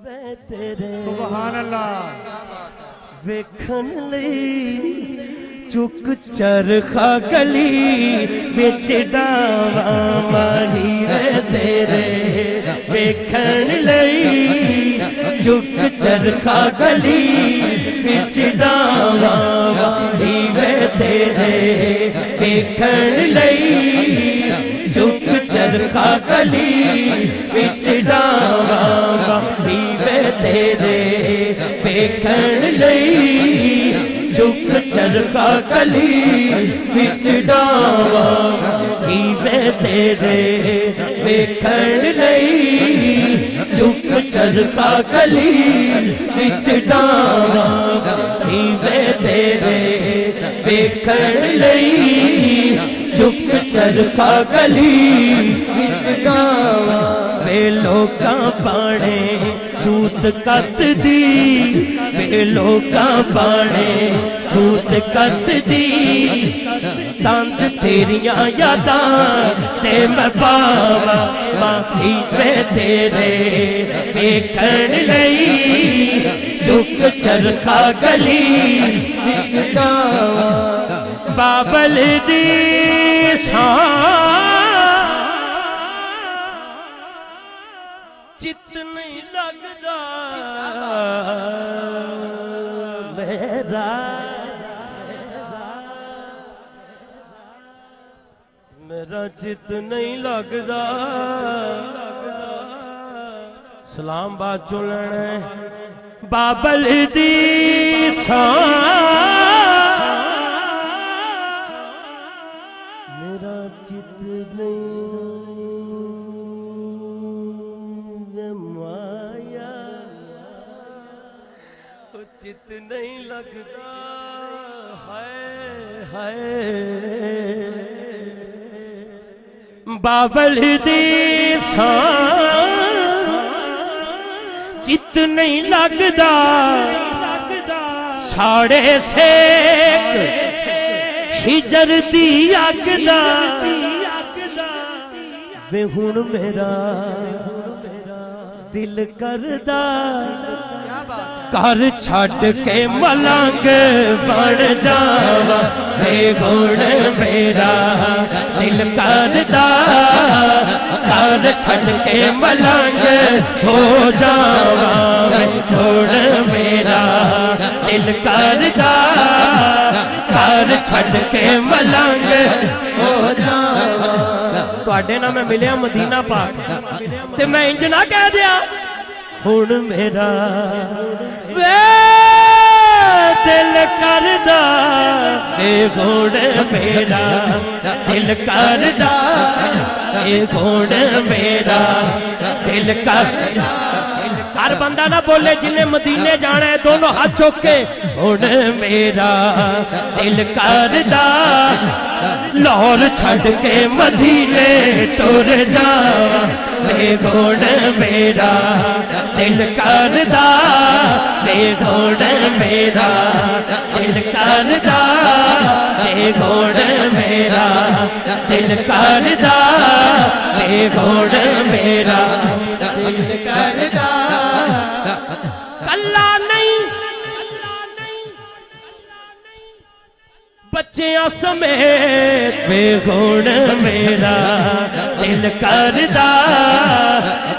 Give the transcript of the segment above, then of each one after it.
سبحان اللہ ویکھن لئی چک چرخا گلی وچ ڈاواں ماہی وے تیرے ویکھن لئی چک چرخا گلی وچ ڈاواں ماہی وے تیرے ویکھن لئی چک چرخا گلی وچ ڈاواں ماہی وے تیرے ویکھن لئی چک چرخا گلی وچ ڈاواں ماہی وے تیرے ویکھن لئی چک چرخا گلی وچ ڈاواں ماہی وے تیرے ویکھن لئی چک چرخا گلی وچ ڈاواں وے لوکاں پانے سوت کت دی وے لوکاں پانے سوت کت دی تند تیریاں یاداں تے میں پاواں ماہی وے تیرے ویکھن لئی چک چرخا گلی وچ ڈاواں بابل دی چت نہیں لگدا میرا چت نہیں لگدا سلام بات جو لینا ہے بابل دی میرا چت نہیں مایا چت نہیں لگدا ہائے ہائے بابل دی چت نہیں لگدا ساڑے سیک ہجر دی اگ دا وے ہن میرا دل کردا گھر چھڈ کے ملنگ بن جاواں وے ہن میرا دل کردا گھر چھڈ کے ملنگ ہو جاواں وے ہن میرا دل کردا گھر چھڈ کے ملنگ ہو جاواں تواڈے نال میں ملیا مدینہ پاک تے میں انج نہ کہہ دیا ہن میرا وے دل کردا اے ہن میرا دل کردا اے ہن میرا دل کردا ہر بندہ نہ بولے جنہیں مدینے جانا ہے دونوں ہاتھ چوک کے ہن میرا دل کردا لاہور چھڈ کے مدینے ٹر جاواں وے ہن میرا دل کردا وے ہن میرا دل کردا وے ہن میرا دل کردا وے ہن میرا دل کردا کلا نہیں بچیاں سمیت وے ہن میرا دل کردا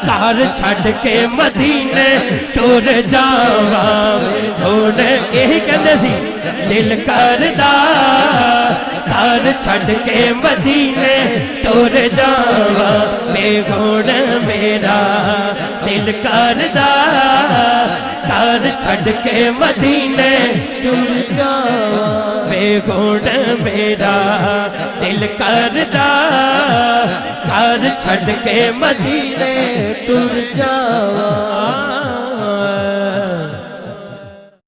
گھر چھڈ کے مدینے ٹر جاواں ہن یہی کہندے سی دل کردا گھر چھڈ کے مدینے ٹر جاواں وے ہن میرا دل کردا گھر چھڈ کے مدینے ٹر جاواں وے ہن میرا دل کردا گھر چھڈ کے مدینے ٹر جاواں